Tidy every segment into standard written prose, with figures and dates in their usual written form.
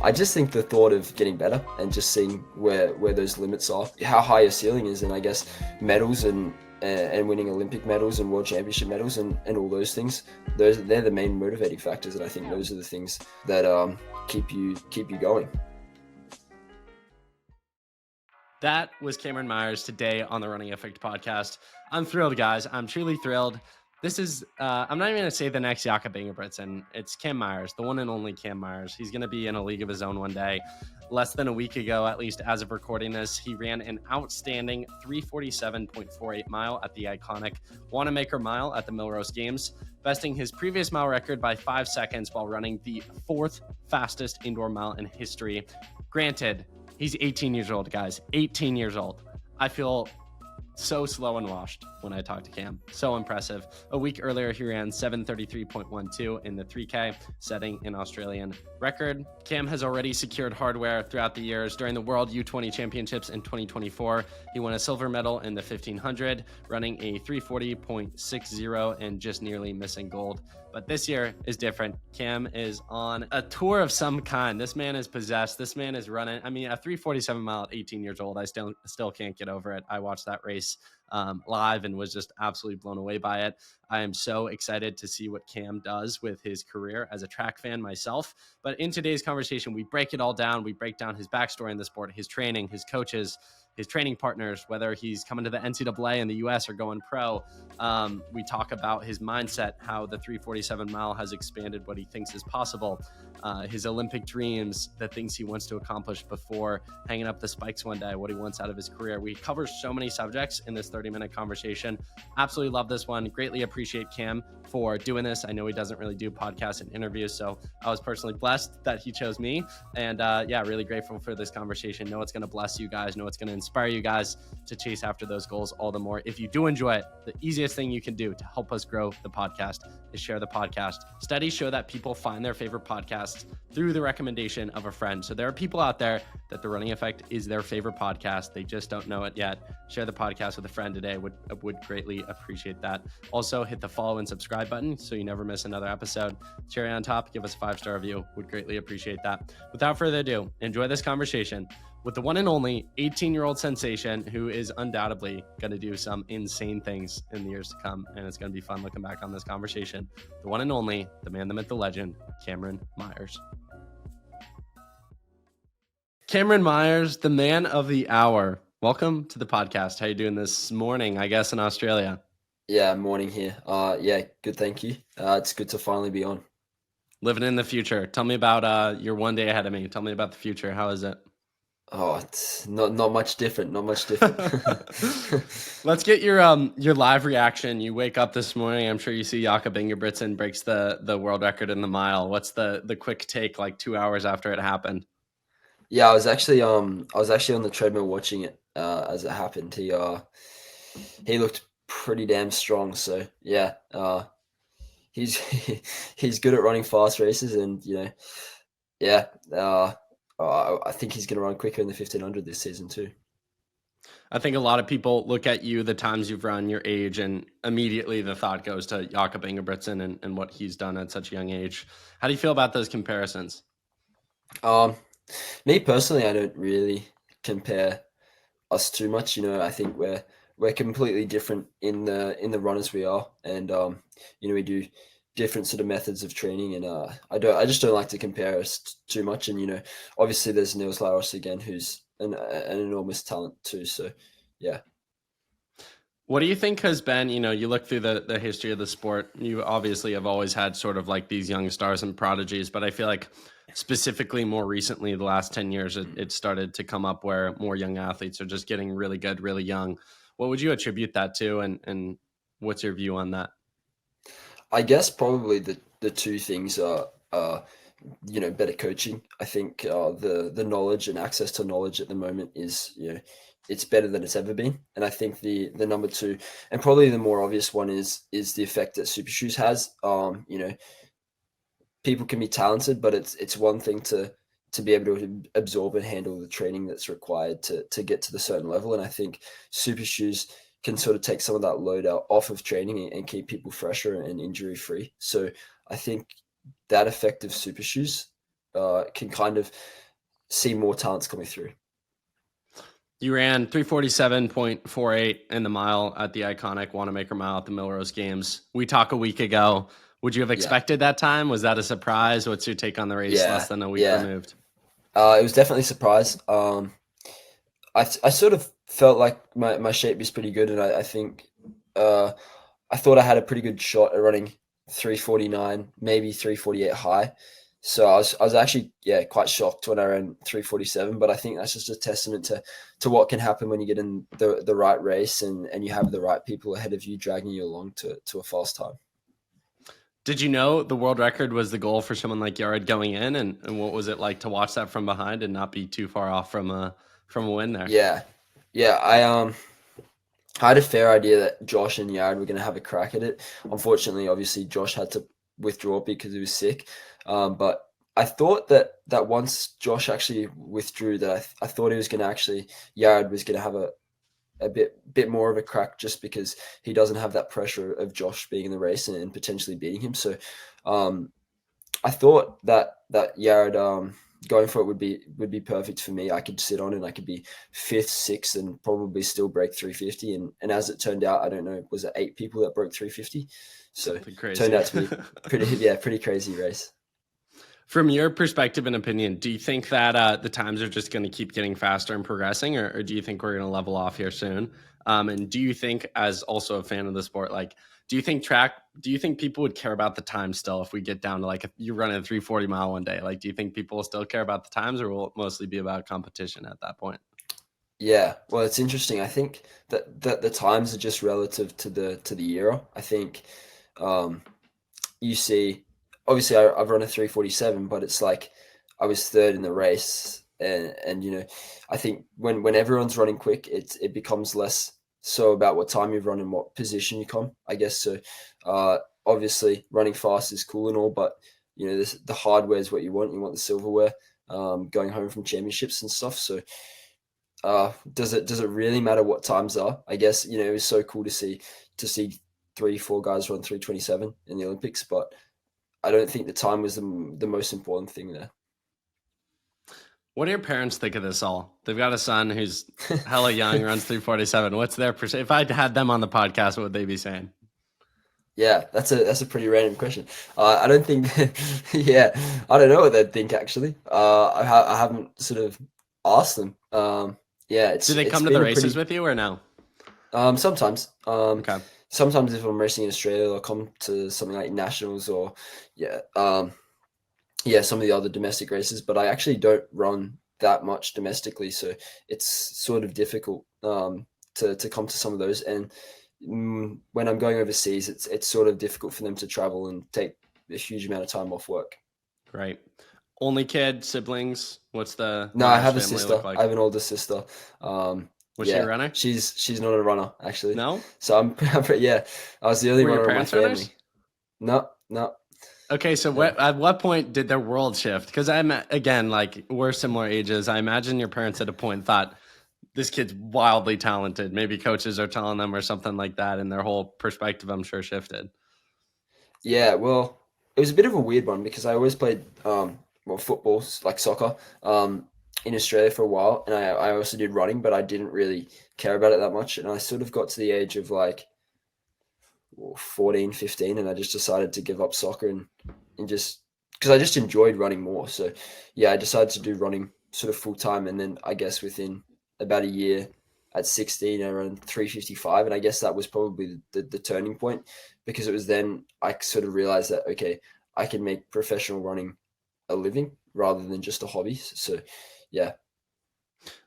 I just think the thought of getting better and just seeing where those limits are, how high your ceiling is, and I guess medals and winning Olympic medals and world championship medals and all those things, they're the main motivating factors, and I think those are the things that keep you going. That was Cameron Myers today on the Running Effect podcast. I'm thrilled, guys. I'm truly thrilled. This is, I'm not even going to say the next Jakob Ingebrigtsen. It's Cam Myers, the one and only Cam Myers. He's going to be in a league of his own one day. Less than a week ago, at least as of recording this, he ran an outstanding 347.48 mile at the iconic Wanamaker Mile at the Millrose Games, besting his previous mile record by 5 seconds while running the 4th fastest indoor mile in history. Granted, he's 18 years old, guys. 18 years old. I feel so slow and washed when I talk to Cam. So impressive. A week earlier, he ran 7:33.12 in the 3K, setting an Australian record. Cam has already secured hardware throughout the years. During the World U20 Championships in 2024, he won a silver medal in the 1500, running a 340.60 and just nearly missing gold. But this year is different. Cam is on a tour of some kind. This man is possessed. This man is running. I mean, a 347 mile at 18 years old, I still can't get over it. I watched that race live and was just absolutely blown away by it. I am so excited to see what Cam does with his career as a track fan myself. But in today's conversation, we break it all down. We break down his backstory in the sport, his training, his coaches, his training partners, whether he's coming to the NCAA in the US or going pro. We talk about his mindset, how the 347 mile has expanded what he thinks is possible, his Olympic dreams, the things he wants to accomplish before hanging up the spikes one day, what he wants out of his career. We cover so many subjects in this 30-minute conversation. Absolutely love this one. Greatly appreciate Cam for doing this. I know he doesn't really do podcasts and interviews, so I was personally blessed that he chose me. And yeah, really grateful for this conversation. Know it's going to bless you guys. Know it's going to inspire you guys to chase after those goals all the more. If you do enjoy it, the easiest thing you can do to help us grow the podcast is share the podcast. Studies show that people find their favorite podcasts through the recommendation of a friend. So there are people out there that The Running Effect is their favorite podcast. They just don't know it yet. Share the podcast with a friend today. Would greatly appreciate that. Also, hit the follow and subscribe button so you never miss another episode. Cherry on top, give us a 5-star review. Would greatly appreciate that. Without further ado, enjoy this conversation with the one and only 18-year-old sensation who is undoubtedly going to do some insane things in the years to come. And it's going to be fun looking back on this conversation. The one and only, the man, the myth, the legend, Cameron Myers. Cameron Myers, the man of the hour. Welcome to the podcast. How you doing this morning, I guess, in Australia? Yeah, morning here. Yeah, good, thank you. It's good to finally be on. Living in the future. Tell me about your one day ahead of me. Tell me about the future. How is it? Oh, it's not much different. Not much different. Let's get your live reaction. You wake up this morning. I'm sure you see Jakob Ingebrigtsen breaks the world record in the mile. What's the quick take like 2 hours after it happened? Yeah, I was actually on the treadmill watching it as it happened. He looked pretty damn strong. So yeah, he's he's good at running fast races, and yeah. I think he's going to run quicker in the 1500 this season too. I think a lot of people look at you, the times you've run, your age, and immediately the thought goes to Jakob Ingebrigtsen and what he's done at such a young age. How do you feel about those comparisons? Me personally, I don't really compare us too much. I think we're completely different in the runners we are, and we do different sort of methods of training, and I just don't like to compare us too much. And obviously there's Niels Lauros again, who's an enormous talent too. So yeah. What do you think has been, you look through the history of the sport, you obviously have always had sort of like these young stars and prodigies, but I feel like specifically more recently, the last 10 years, it started to come up where more young athletes are just getting really good, really young. What would you attribute that to, and what's your view on that? I guess probably the two things are better coaching. I think the knowledge and access to knowledge at the moment is it's better than it's ever been. And I think the number two, and probably the more obvious one, is the effect that Super Shoes has. People can be talented, but it's one thing to be able to absorb and handle the training that's required to get to the certain level. And I think Super Shoes can sort of take some of that load out off of training and keep people fresher and injury free. So I think that effect of Super Shoes can kind of see more talents coming through. You ran 347.48 in the mile at the iconic Wanamaker Mile at the Millrose Games. We talked a week ago. Would you have expected that time? Was that a surprise? What's your take on the race less than a week removed? It was definitely a surprise. I sort of felt like my shape is pretty good, and I think I thought I had a pretty good shot at running 349, maybe 348 high. So I was actually quite shocked when I ran 347, but I think that's just a testament to what can happen when you get in the right race and you have the right people ahead of you dragging you along to a fast time. Did you know the world record was the goal for someone like Yared going in, and what was it like to watch that from behind and not be too far off from a win there? Yeah, I had a fair idea that Josh and Yared were going to have a crack at it. Unfortunately, obviously, Josh had to withdraw because he was sick. But I thought that once Josh actually withdrew, that I thought he was going to actually, Yared was going to have a bit more of a crack just because he doesn't have that pressure of Josh being in the race and potentially beating him. So I thought that Yared going for it would be perfect for me. I could sit on and I could be fifth, sixth, and probably still break 350. And as it turned out, I don't know, was it 8 people that broke 350? So it turned out to be pretty crazy race. From your perspective and opinion, do you think that the times are just going to keep getting faster and progressing, or do you think we're going to level off here soon? And do you think, as also a fan of the sport, like, do you think people would care about the time still if we get down to like if you run a 340 mile one day? Like, do you think people will still care about the times, or will it mostly be about competition at that point? Yeah, well, it's interesting. I think that the times are just relative to the era. I think you see, obviously, I've run a 347, but it's like I was third in the race, and you know, I think when everyone's running quick, it becomes less so about what time you've run and what position you come, I guess. So, obviously, running fast is cool and all, but you know, the hardware is what you want. You want the silverware, going home from championships and stuff. So, does it really matter what times are? I guess, you know, it was so cool to see 3-4 guys run 327 in the Olympics, but I don't think the time was the most important thing there. What do your parents think of this all? They've got a son who's hella young, runs 347. What's their percent? If I had them on the podcast, what would they be saying? Yeah, that's a pretty random question. I don't think, yeah, I don't know what they'd think actually. I haven't sort of asked them. Yeah, do they come to the races with you or no? Sometimes. Okay. Sometimes if I'm racing in Australia, they'll come to something like nationals or some of the other domestic races. But I actually don't run that much domestically, so it's sort of difficult to come to some of those. And when I'm going overseas, it's sort of difficult for them to travel and take a huge amount of time off work. Right. Only kid, siblings? What's the No, I have a sister. Like? I have an older sister. Was she a runner? She's not a runner actually. No. So I'm I was the only runner in my family. Runners? No. Okay, so at what point did their world shift? Because again, like, we're similar ages. I imagine your parents at a point thought this kid's wildly talented. Maybe coaches are telling them or something like that, and their whole perspective, I'm sure, shifted. Yeah, well, it was a bit of a weird one because I always played football, like soccer, in Australia for a while, and I also did running, but I didn't really care about it that much. And I sort of got to the age of like 14, 15, and I just decided to give up soccer and just because I just enjoyed running more. So yeah, I decided to do running sort of full time, and then I guess within about a year at 16, I ran 355, and I guess that was probably the turning point because it was then I sort of realized that, okay, I can make professional running a living rather than just a hobby. So yeah.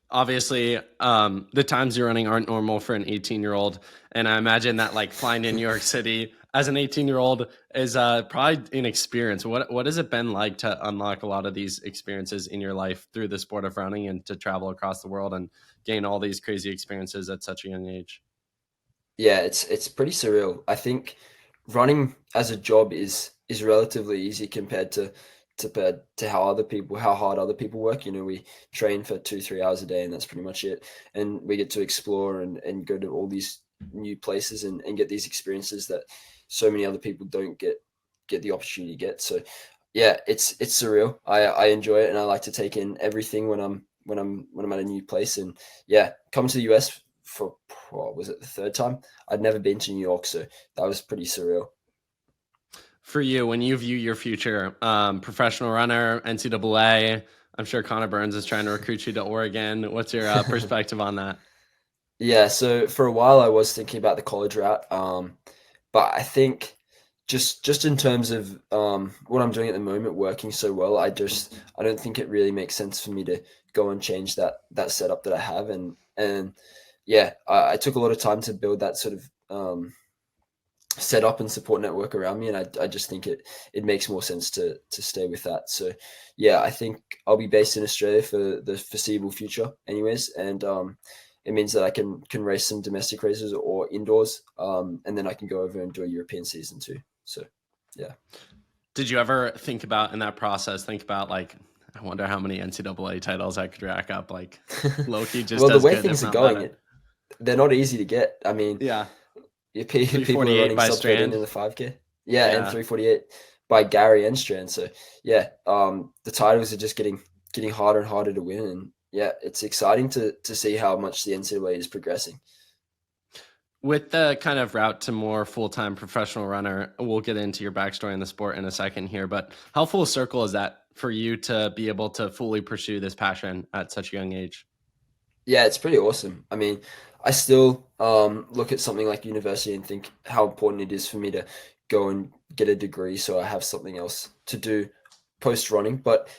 Obviously, the times you're running aren't normal for an 18-year-old. And I imagine that like flying to New York City as an 18-year-old is probably an experience. What has it been like to unlock a lot of these experiences in your life through the sport of running and to travel across the world and gain all these crazy experiences at such a young age? Yeah, it's pretty surreal. I think running as a job is relatively easy compared to how hard other people work. You know, we train for 2-3 hours a day and that's pretty much it. And we get to explore and go to all these new places and get these experiences that so many other people don't get the opportunity to get. So Yeah, it's surreal. I enjoy it, and I like to take in everything when I'm at a new place. And yeah, come to the US for, what was it, the third time? I'd never been to New York, so that was pretty surreal. For you, when you view your future, professional runner, NCAA, I'm sure Connor Burns is trying to recruit you to Oregon. What's your perspective on that? Yeah, so for a while I was thinking about the college route, but I think just in terms of what I'm doing at the moment, working so well, I don't think it really makes sense for me to go and change that setup that I have, and yeah, I took a lot of time to build that sort of set up and support network around me, and I just think it makes more sense to stay with that. So yeah, I think I'll be based in Australia for the foreseeable future anyways, and it means that I can race some domestic races or indoors, and then I can go over and do a European season too. So yeah. Did you ever think about in that process, think about like, I wonder how many NCAA titles I could rack up, like Loki just Well, the as way good, if things are not going, better. they're not easy to get. I mean, Yeah. people are 348 running by sub 13 Strand. in the 5K. Yeah, and Yeah. 348 by Gary and Strand. So yeah, the titles are just getting harder and harder to win, and yeah, it's exciting to see how much the NCAA is progressing. With the kind of route to more full-time professional runner, we'll get into your backstory in the sport in a second here, but how full circle is that for you to be able to fully pursue this passion at such a young age? Yeah, it's pretty awesome. I mean, I still look at something like university and think how important it is for me to go and get a degree so I have something else to do post running. But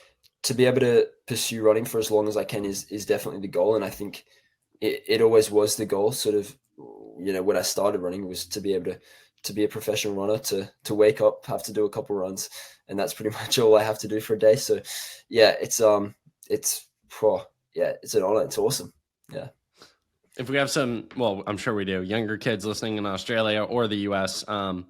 to be able to pursue running for as long as I can is definitely the goal. And I think it always was the goal, sort of, when I started running, was to be able to be a professional runner, to wake up, have to do a couple runs, and that's pretty much all I have to do for a day. So yeah, it's yeah, it's an honor. It's awesome. Yeah. If we have some, well, I'm sure we do, younger kids listening in Australia or the US,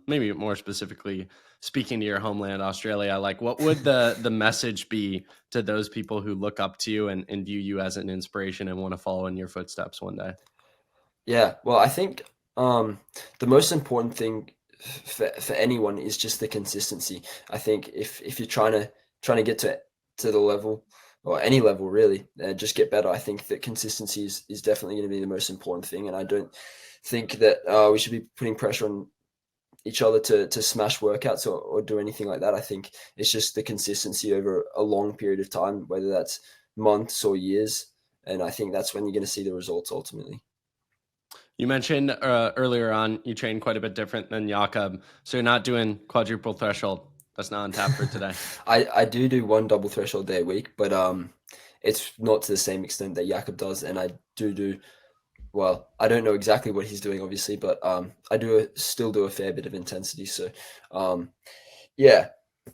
maybe more specifically speaking to your homeland, Australia, like what would the message be to those people who look up to you and view you as an inspiration and want to follow in your footsteps one day? Yeah, well, I think the most important thing for anyone is just the consistency. I think if you're trying to get to the level, or any level really, just get better. I think that consistency is definitely going to be the most important thing, and I don't think that we should be putting pressure on each other to smash workouts or do anything like that. I think it's just the consistency over a long period of time, whether that's months or years, and I think that's when you're going to see the results ultimately. You mentioned earlier on you train quite a bit different than Jakob, so you're not doing quadruple threshold. That's not on tap for today. I do one double threshold day a week, but it's not to the same extent that Jakob does, and I do well. I don't know exactly what he's doing, obviously, but I still do a fair bit of intensity. So um, yeah,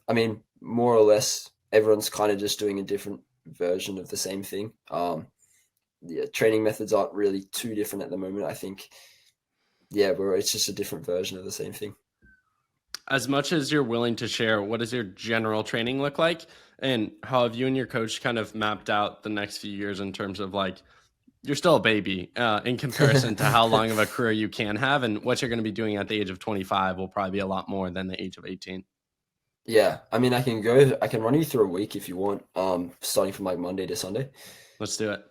I mean, more or less, everyone's kind of just doing a different version of the same thing. Yeah, training methods aren't really too different at the moment. I think, yeah, where it's just a different version of the same thing. As much as you're willing to share, what does your general training look like? And how have you and your coach kind of mapped out the next few years in terms of like, you're still a baby in comparison to how long of a career you can have, and what you're going to be doing at the age of 25 will probably be a lot more than the age of 18. Yeah, I mean, I can run you through a week if you want, starting from like Monday to Sunday. Let's do it.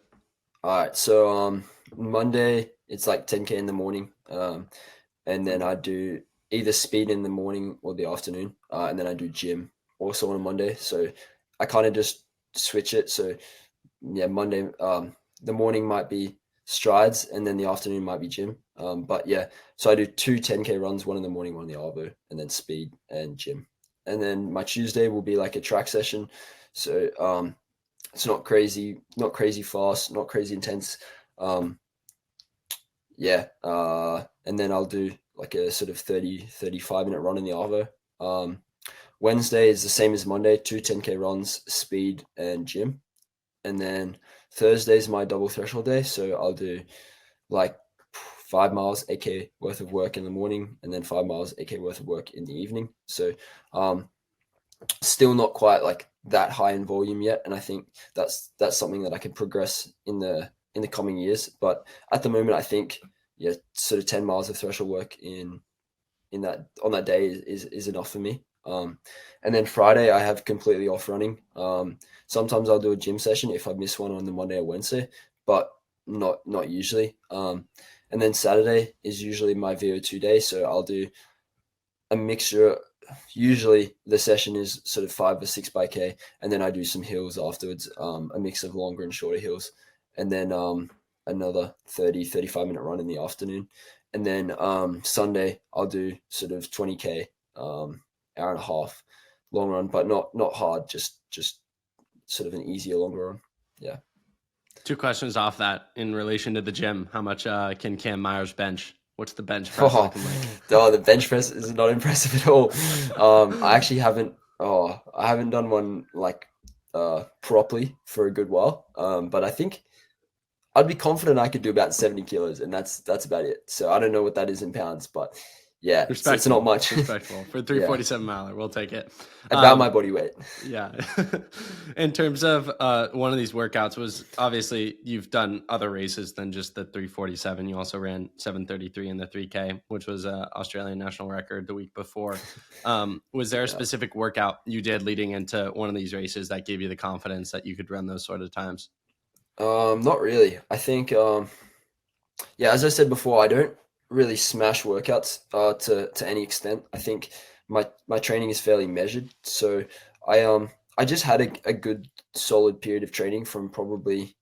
All right, so Monday it's like 10K in the morning, and then I do either speed in the morning or the afternoon, and then I do gym also on a Monday. So I kind of just switch it. So yeah, Monday, the morning might be strides, and then the afternoon might be gym. But yeah, so I do two 10K runs, one in the morning, one in the arvo, and then speed and gym. And then my Tuesday will be like a track session. So it's not crazy fast, not crazy intense. Um, yeah, and then I'll do like a sort of 35 minute run in the Arvo. Wednesday is the same as Monday, two 10K runs, speed and gym. And then Thursday is my double threshold day. So I'll do like 5 miles, 8K worth of work in the morning, and then 5 miles, 8K worth of work in the evening. So um, still not quite like that high in volume yet, and I think that's something that I can progress in the coming years. But at the moment, I think yeah, sort of 10 miles of threshold work in that on that day is enough for me. And then Friday I have completely off running. Sometimes I'll do a gym session if I miss one on the Monday or Wednesday, but not usually. And then Saturday is usually my VO2 day, so I'll do a mixture. Usually the session is sort of 5 or 6 by K, and then I do some hills afterwards, a mix of longer and shorter hills, and then another 35-minute run in the afternoon. And then Sunday I'll do sort of 20K, hour and a half long run, but not hard, just sort of an easier longer run. Yeah. 2 questions off that in relation to the gym. How much can Cam Myers bench? What's the bench press Oh, looking like? the bench press is not impressive at all. I actually haven't. Oh, I haven't done one like properly for a good while. But I think I'd be confident I could do about 70 kilos, and that's about it. So I don't know what that is in pounds, but yeah, it's not much. Respectful. For 347 miler, we'll take it. About my body weight. Yeah. In terms of one of these workouts was obviously you've done other races than just the 347. You also ran 7:33 in the 3K, which was an Australian national record the week before. Was there a specific workout you did leading into one of these races that gave you the confidence that you could run those sort of times? Not really. I think, yeah, as I said before, I don't really smash workouts to any extent. I think my training is fairly measured. So I just had a good solid period of training from probably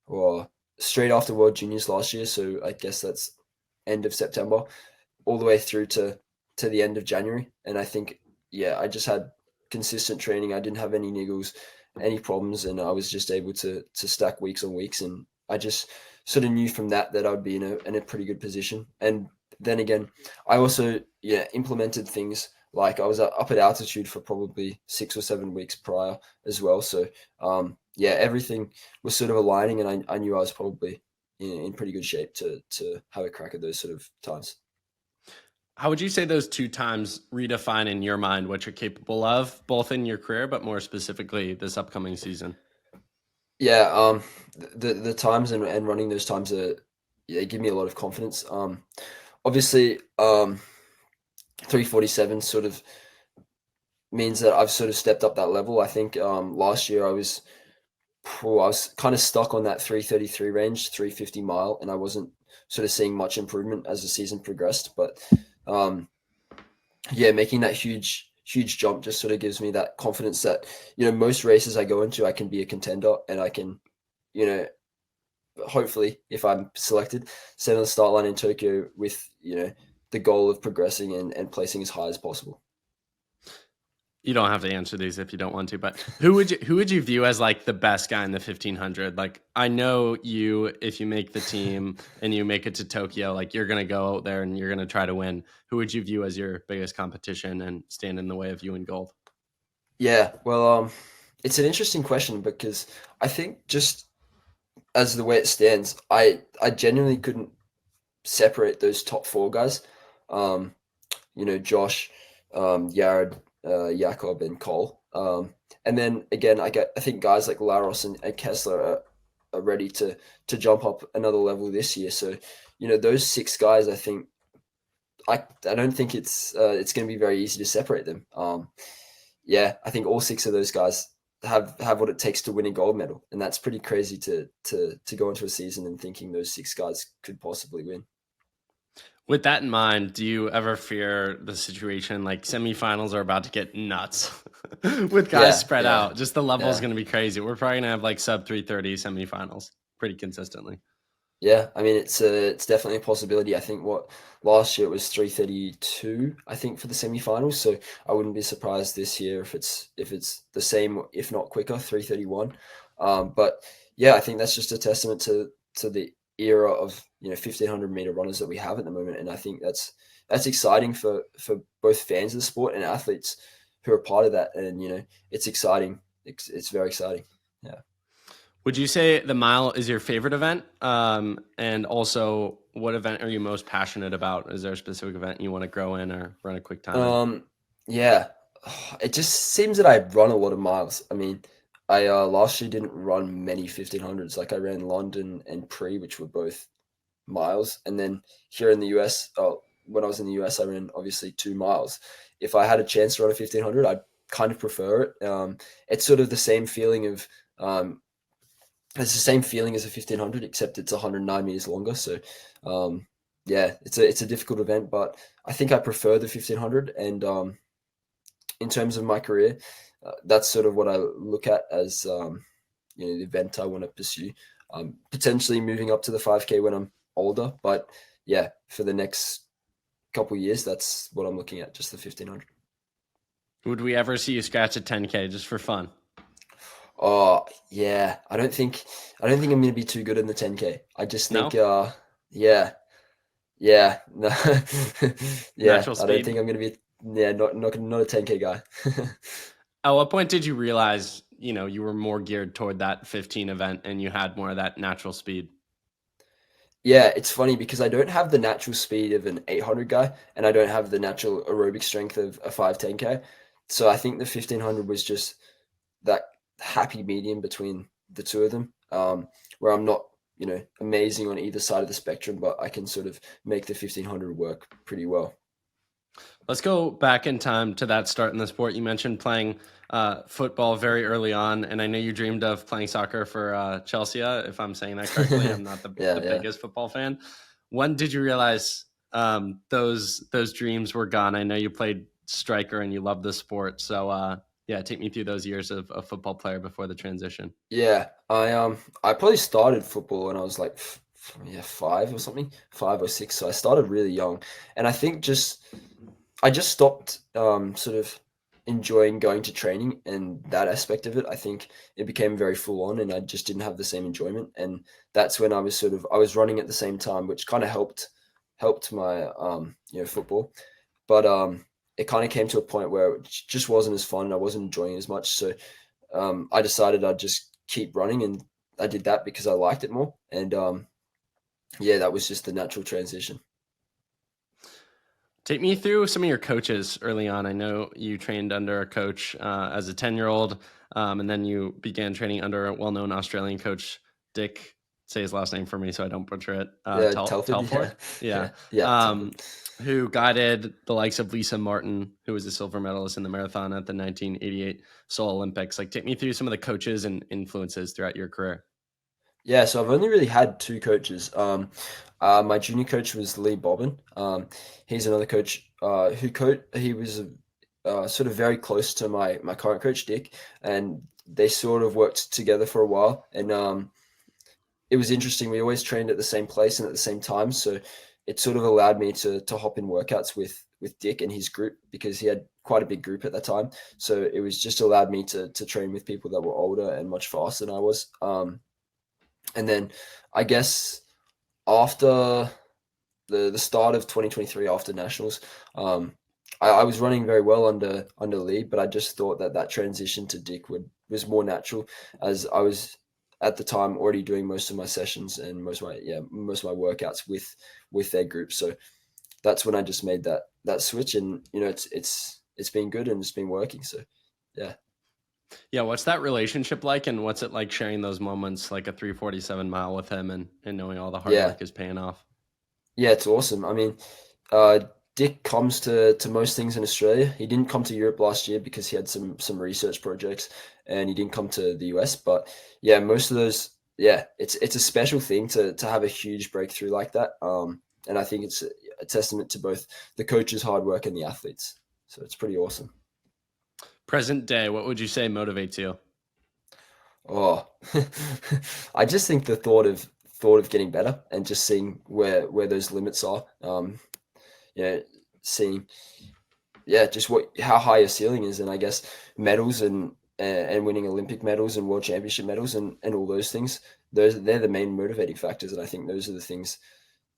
well straight after World Juniors last year. So I guess that's end of September, all the way through to the end of January. And I think yeah, I just had consistent training. I didn't have any niggles, any problems, and I was just able to stack weeks on weeks. And I just sort of knew from that I'd be in a pretty good position. And then again, I also implemented things like I was up at altitude for probably 6 or 7 weeks prior as well. So yeah, everything was sort of aligning, and I knew I was probably in pretty good shape to have a crack at those sort of times. How would you say those 2 times redefine in your mind what you're capable of, both in your career, but more specifically this upcoming season? Yeah, the times and running those times give me a lot of confidence. Obviously, 347 sort of means that I've sort of stepped up that level. I think last year I was kind of stuck on that 333 range, 350 mile, and I wasn't sort of seeing much improvement as the season progressed. But yeah, making that huge jump just sort of gives me that confidence that most races I go into, I can be a contender, and I can, hopefully, if I'm selected, stand on the start line in Tokyo with the goal of progressing and placing as high as possible. You don't have to answer these if you don't want to, but who would you view as like the best guy in the 1500? Like, I know if you make the team and you make it to Tokyo, like you're going to go out there and you're going to try to win. Who would you view as your biggest competition and stand in the way of you in gold? Yeah, well, it's an interesting question because I think just as the way it stands, I genuinely couldn't separate those top 4 guys. Josh, Yared, Jakob, and Cole. And then again, I think guys like Laros and Kessler are ready to jump up another level this year. So those 6 guys, I think I don't think it's going to be very easy to separate them. Yeah, I think all 6 of those guys have what it takes to win a gold medal, and that's pretty crazy to go into a season and thinking those 6 guys could possibly win. With that in mind, do you ever fear the situation like semifinals are about to get nuts with guys spread out? Just the level is going to be crazy. We're probably going to have like sub 330 semifinals pretty consistently. Yeah, I mean it's definitely a possibility. I think last year it was 332, I think, for the semifinals. So I wouldn't be surprised this year if it's the same, if not quicker, 331. But yeah, I think that's just a testament to the era of 1500-meter runners that we have at the moment, and I think that's exciting for both fans of the sport and athletes who are part of that. And it's exciting. It's very exciting. Yeah. Would you say the mile is your favorite event? And also, what event are you most passionate about? Is there a specific event you want to grow in or run a quick time? Yeah, it just seems that I run a lot of miles. I mean, I last year didn't run many 1500s. Like I ran London and Pre, which were both miles, and then here in the US, when I was in the US, I ran obviously 2 miles. if I had a chance to run a 1500, I'd kind of prefer it. It's sort of the same feeling of it's the same feeling as a 1500, except it's 109 meters longer. So yeah, it's a difficult event, but I think I prefer the 1500. And in terms of my career, that's sort of what I look at as the event I want to pursue. Potentially moving up to the 5K when I'm older, but yeah, for the next couple of years, that's what I'm looking at, just the 1500. Would we ever see you scratch a 10K just for fun? Oh yeah, I don't think I'm going to be too good in the 10K. I just think No? yeah, yeah, no, yeah. Natural I don't speed? think I'm going to be not a 10K guy. At what point did you realize, you were more geared toward that 15 event and you had more of that natural speed? Yeah, it's funny because I don't have the natural speed of an 800 guy, and I don't have the natural aerobic strength of a 510K. So I think the 1500 was just that happy medium between the two of them, where I'm not, amazing on either side of the spectrum, but I can sort of make the 1500 work pretty well. Let's go back in time to that start in the sport. You mentioned playing football very early on, and I know you dreamed of playing soccer for Chelsea, if I'm saying that correctly. I'm not the Yeah. biggest football fan. When did you realize those dreams were gone? I know you played striker and you loved the sport. So yeah, take me through those years of a football player before the transition. Yeah, I probably started football when I was like yeah, 5 or 6. So I started really young, and I think I just stopped sort of enjoying going to training and that aspect of it. I think it became very full on, and I just didn't have the same enjoyment. And that's when I was running at the same time, which kind of helped my football. But it kind of came to a point where it just wasn't as fun. I wasn't enjoying it as much. So I decided I'd just keep running, and I did that because I liked it more. And yeah, that was just the natural transition. Take me through some of your coaches early on. I know you trained under a coach as a 10-year-old, and then you began training under a well-known Australian coach, Dick. Say his last name for me so I don't butcher it. Yeah, Telford. Telford? Yeah. Telford. Who guided the likes of Lisa Martin, who was a silver medalist in the marathon at the 1988 Seoul Olympics. Like, take me through some of the coaches and influences throughout your career. Yeah, so I've only really had two coaches. My junior coach was Lee Bobbin. He's another coach he was sort of very close to my current coach Dick, and they sort of worked together for a while. And it was interesting. We always trained at the same place and at the same time, so it sort of allowed me to hop in workouts with Dick and his group, because he had quite a big group at that time. So it was just allowed me to train with people that were older and much faster than I was. And then I guess after the start of 2023, after nationals, I was running very well under Lee, but I just thought that transition to Dick was more natural, as I was at the time already doing most of my sessions and most of my workouts with their group. So that's when I just made that switch, and it's been good and it's been working. So yeah. Yeah, what's that relationship like, and what's it like sharing those moments like a 347 mile with him and knowing all the hard Yeah. work is paying off? Yeah, it's awesome. I mean, uh, Dick comes to most things in Australia. He didn't come to Europe last year because he had some research projects, and he didn't come to the US. But yeah, most of those, yeah, it's a special thing to have a huge breakthrough like that. And I think it's a testament to both the coach's hard work and the athletes. So it's pretty awesome. Present day, what would you say motivates you? Oh, I just think the thought of getting better and just seeing where those limits are. Yeah, seeing just how high your ceiling is, and I guess medals and winning Olympic medals and world championship medals and all those things. They're the main motivating factors, and I think those are the things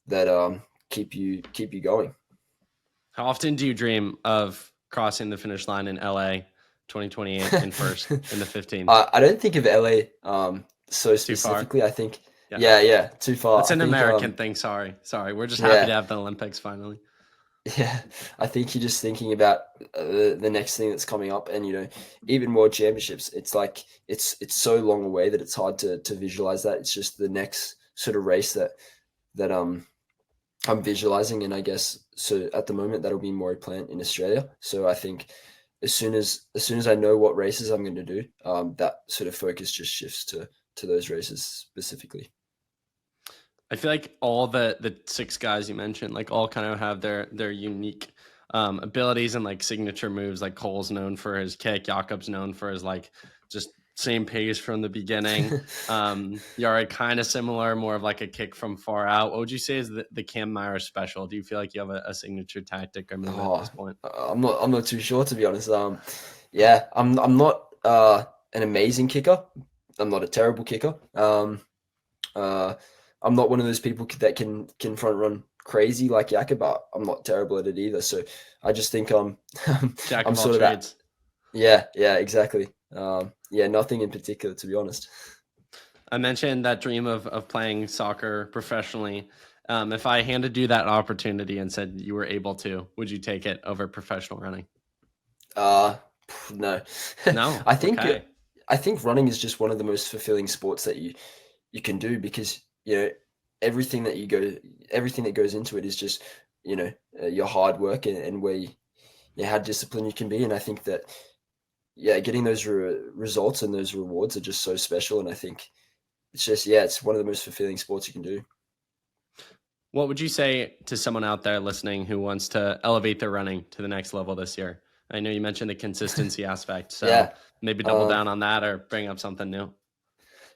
that keep you going. How often do you dream of crossing the finish line in LA 2028 in first in the 15? I don't think of LA so Too far? specifically. I think Yeah. yeah, too far. That's I an think American thing. Sorry. We're just happy to yeah. have the Olympics finally. Yeah, I think you're just thinking about the next thing that's coming up, and even world championships. It's like it's so long away that it's hard to visualize that. It's just the next sort of race that I'm visualizing, and I guess so at the moment that'll be Maury Plant in Australia. So I think as soon as I know what races I'm going to do, that sort of focus just shifts to those races specifically. I feel like all the six guys you mentioned, like all kind of have their unique abilities and like signature moves. Like Cole's known for his kick, Jakob's known for his like just same pace from the beginning. Yari kind of similar, more of like a kick from far out. What would you say is the Cam Myers special? Do you feel like you have a signature tactic or move at Oh, this point? I'm not too sure, to be honest. Yeah, I'm not an amazing kicker. I'm not a terrible kicker. Uh, I'm not one of those people that can front run crazy like Yaka, but I'm not terrible at it either. So I just think I'm Jack I'm of all sort of that. trades. Yeah, exactly. Yeah, nothing in particular, to be honest. I mentioned that dream of playing soccer professionally. If I handed you that opportunity and said you were able to, would you take it over professional running? Uh, no. No. I think Okay. I think running is just one of the most fulfilling sports that you can do because everything that everything that goes into it is just your hard work and where how disciplined you can be. And I think that getting those results and those rewards are just so special. And I think it's one of the most fulfilling sports you can do. What would you say to someone out there listening who wants to elevate their running to the next level this year? I know you mentioned the consistency aspect, so Yeah. maybe double Um, down on that or bring up something new.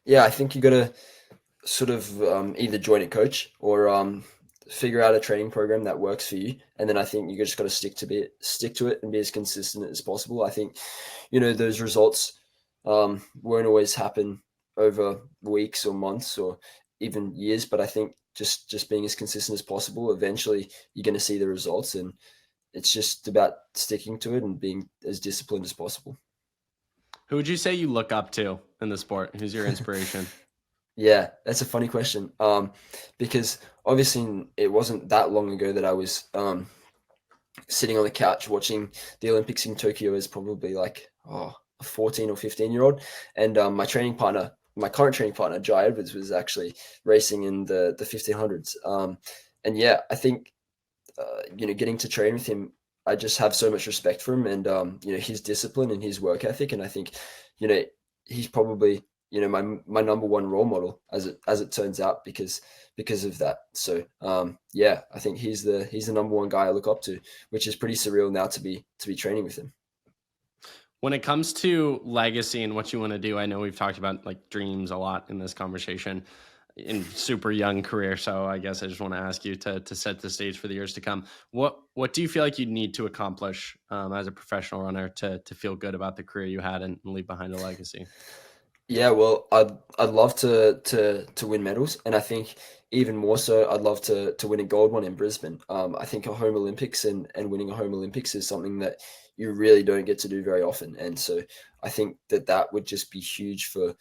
yeah, I think you got to sort of either join a coach or figure out a training program that works for you. And then I think you just got to stick to it and be as consistent as possible. I think those results won't always happen over weeks or months or even years, but I think just being as consistent as possible, eventually you're going to see the results, and it's just about sticking to it and being as disciplined as possible. Who would you say you look up to in the sport? Who's your inspiration? Yeah, that's a funny question. Because obviously it wasn't that long ago that I was sitting on the couch watching the Olympics in Tokyo as probably like a 14 or 15-year-old, and my current training partner, Jai Edwards, was actually racing in the 1500s. And yeah, I think getting to train with him, I just have so much respect for him, and his discipline and his work ethic, and I think you know he's probably my number one role model as it turns out because of that. So yeah, I think he's the number one guy I look up to, which is pretty surreal now to be training with him. When it comes to legacy and what you want to do, I know we've talked about like dreams a lot in this conversation in super young career. So I guess I just want to ask you to set the stage for the years to come. What do you feel like you need to accomplish as a professional runner to feel good about the career you had and leave behind a legacy? Yeah, well, I'd love to win medals, and I think even more so, I'd love to win a gold one in Brisbane. I think a home Olympics and winning a home Olympics is something that you really don't get to do very often, and so I think that would just be huge for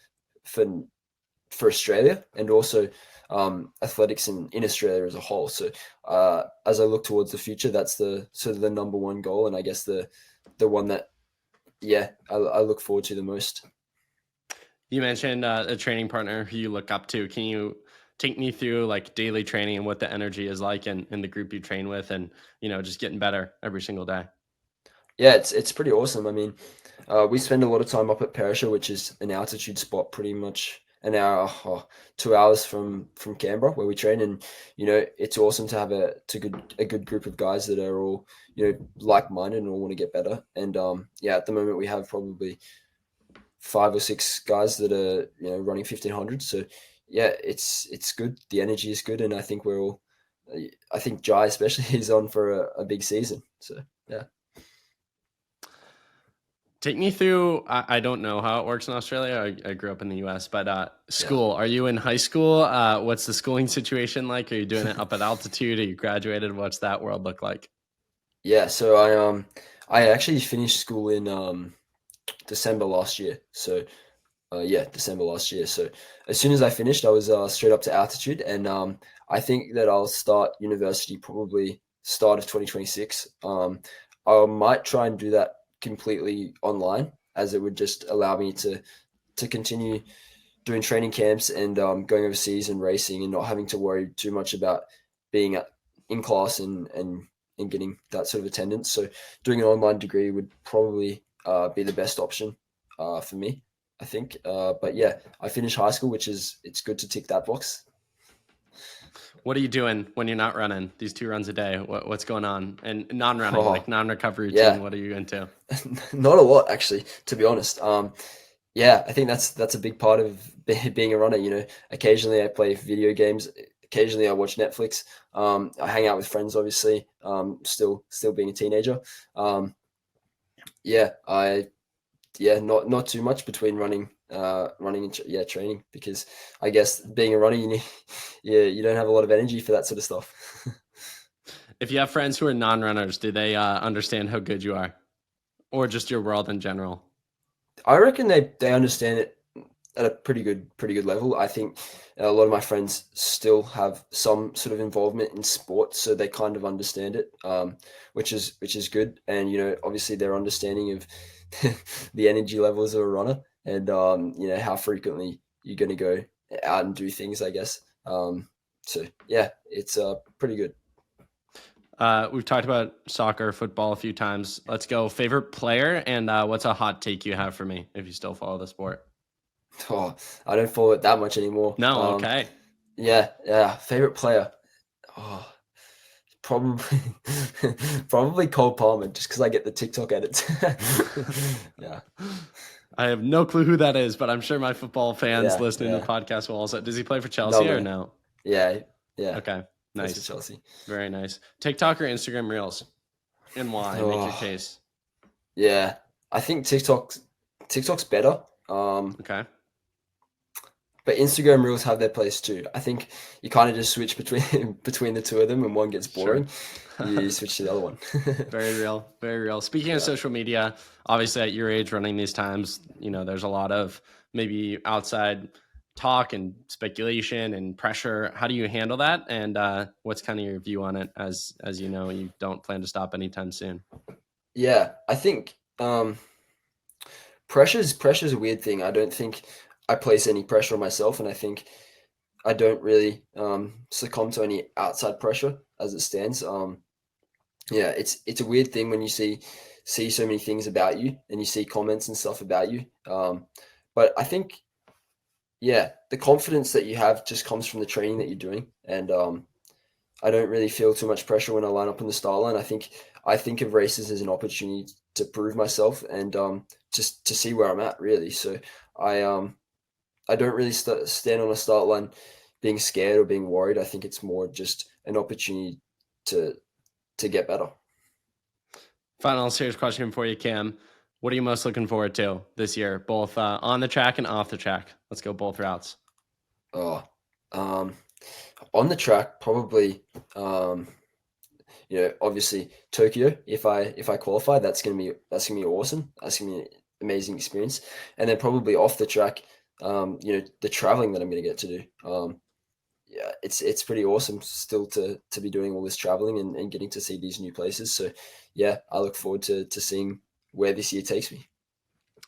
for Australia and also athletics in Australia as a whole. So as I look towards the future, that's the sort of the number one goal, and I guess the one that I look forward to the most. You mentioned a training partner who you look up to. Can you take me through like daily training and what the energy is like in the group you train with and, just getting better every single day? Yeah, it's pretty awesome. I mean, we spend a lot of time up at Perisher, which is an altitude spot, pretty much an hour, 2 hours from Canberra, where we train, and it's awesome to have a good group of guys that are all like minded and all want to get better. And yeah, at the moment we have probably 5 or 6 guys that are running 1500. So yeah, it's good. The energy is good, and I think we're all. I think Jai especially is on for a big season. So yeah. Take me through. I don't know how it works in Australia. I grew up in the US, but Yeah. school. Are you in high school? What's the schooling situation like? Are you doing it up at altitude? Are you graduated? What's that world look like? Yeah, so I actually finished school in December last year. So yeah, December last year. So as soon as I finished, I was straight up to altitude, and I think that I'll start university probably start of 2026. I might try and do that completely online, as it would just allow me to continue doing training camps and going overseas and racing, and not having to worry too much about being in class and getting that sort of attendance. So doing an online degree would probably be the best option for me, I think. But yeah, I finished high school, it's good to tick that box. What are you doing when you're not running these 2 runs a day? What's going on? And non-running, Oh, like non-recovery routine, yeah, what are you into? not a lot actually, to be honest. Yeah, I think that's a big part of being a runner. Occasionally I play video games. Occasionally I watch Netflix. I hang out with friends, obviously. Still being a teenager. Yeah, not too much between running and training, because I guess being a runner, you don't have a lot of energy for that sort of stuff. If you have friends who are non-runners, do they understand how good you are, or just your world in general? I reckon they understand it at a pretty good level. I think a lot of my friends still have some sort of involvement in sports, so they kind of understand it, which is good. And obviously they're understanding of the energy levels of a runner, and how frequently you're going to go out and do things, I guess. So yeah, it's pretty good. We've talked about soccer, football a few times. Let's go favorite player, and what's a hot take you have for me if you still follow the sport? Oh, I don't follow it that much anymore. No, okay. Yeah. Favorite player. Oh, probably probably Cole Palmer, just because I get the TikTok edits. Yeah, I have no clue who that is, but I'm sure my football fans listening to yeah. the podcast will also. Does he play for No, Chelsea or no. no? Yeah. Okay, Plays for nice, Chelsea. very nice. TikTok or Instagram Reels, and why? Make your Oh, case. yeah. I think TikTok's better. Okay. But Instagram Reels have their place too. I think you kind of just switch between between the two of them, and one gets Sure. boring, you switch to the other one. Very real, very real. Speaking of Yeah. social media, obviously at your age running these times, there's a lot of maybe outside talk and speculation and pressure. How do you handle that? And what's kind of your view on it as you don't plan to stop anytime soon? Yeah, I think pressure's a weird thing. I don't think I place any pressure on myself, and I think I don't really succumb to any outside pressure as it stands. Yeah, it's a weird thing when you see so many things about you, and you see comments and stuff about you. But I think, yeah, the confidence that you have just comes from the training that you're doing, and I don't really feel too much pressure when I line up on the start line. I think of races as an opportunity to prove myself, and just to see where I'm at, really. So I don't really stand on a start line being scared or being worried. I think it's more just an opportunity to get better. Final serious question for you, Cam. What are you most looking forward to this year, both on the track and off the track? Let's go both routes. Oh, on the track, probably, obviously Tokyo. If I qualify, that's gonna be awesome. That's gonna be an amazing experience. And then probably off the track, the traveling that I'm gonna get to do. Yeah, it's pretty awesome still to be doing all this traveling and getting to see these new places. So yeah, I look forward to seeing where this year takes me.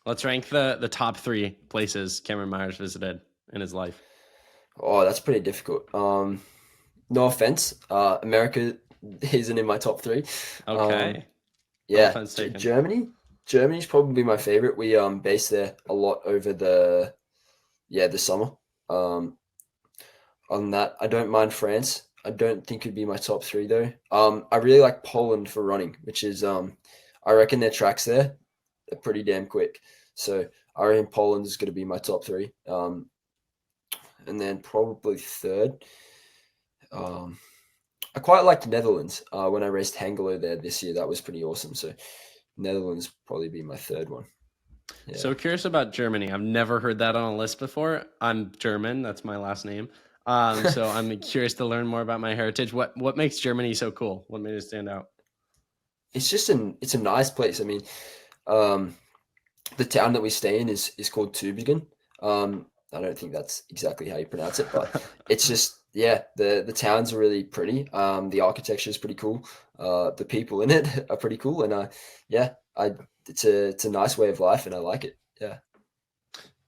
Let's rank the top 3 places Cameron Myers visited in his life. Oh, that's pretty difficult. No offense, America isn't in my top 3. Okay. No Yeah, offense taken. Germany's probably my favorite. We based there a lot over the summer. On that, I don't mind France. I don't think it'd be my top 3 though. I really like Poland for running, which is I reckon their tracks there are pretty damn quick. So I reckon Poland is going to be my top 3. And then probably third. I quite liked Netherlands when I raced Hangelo there this year. That was pretty awesome. So Netherlands probably be my third one. Yeah. So curious about Germany. I've never heard that on a list before. I'm German. That's my last name. So I'm curious to learn more about my heritage. What makes Germany so cool? What made it stand out? It's a nice place. I mean, the town that we stay in is called Tübingen. I don't think that's exactly how you pronounce it, but it's just, yeah, the towns are really pretty. The architecture is pretty cool. The people in it are pretty cool, and yeah, it's a nice way of life, and I like it. Yeah.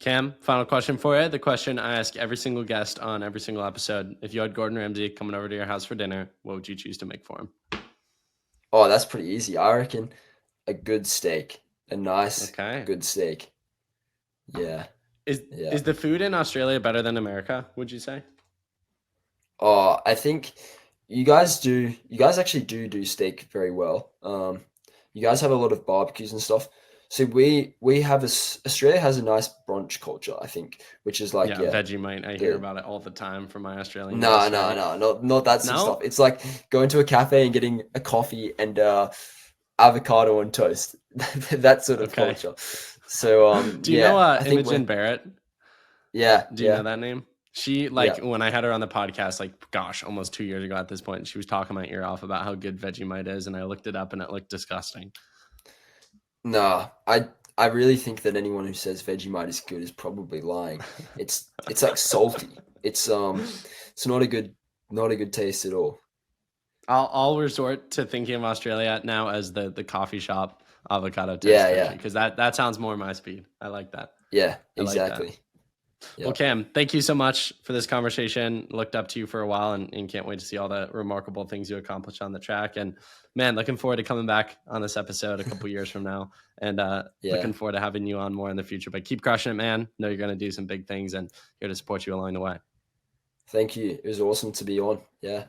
Cam, final question for you. The question I ask every single guest on every single episode. If you had Gordon Ramsay coming over to your house for dinner, what would you choose to make for him? Oh, that's pretty easy. I reckon a good steak, a nice, Okay. good steak. Yeah, yeah. Is the food in Australia better than America, would you say? Oh, I think you guys do. You guys actually do steak very well. You guys have a lot of barbecues and stuff. So we have Australia has a nice brunch culture, I think, which is like, Yeah, yeah, Vegemite. I hear the about it all the time from my Australian no, best no, friend. no, not that sort of stuff. No? It's like going to a cafe and getting a coffee and avocado on toast. That sort of Okay. culture. So Do you know yeah, I think Imogen we're Barrett? yeah, Do you yeah, know that name? She, yeah. like, when I had her on the podcast, like, gosh, almost 2 years ago at this point, she was talking my ear off about how good Vegemite is, and I looked it up and it looked disgusting. Nah, I really think that anyone who says Vegemite is good is probably lying. It's like salty. It's not a good taste at all. I'll resort to thinking of Australia now as the coffee shop avocado toast Yeah, country yeah, because that sounds more my speed. I like that. yeah, I like that. exactly. Well, Yeah. Cam, thank you so much for this conversation. Looked up to you for a while and can't wait to see all the remarkable things you accomplished on the track. And man, looking forward to coming back on this episode a couple years from now and Yeah. looking forward to having you on more in the future. But keep crushing it, man. Know you're going to do some big things and here to support you along the way. Thank you. It was awesome to be on. Yeah.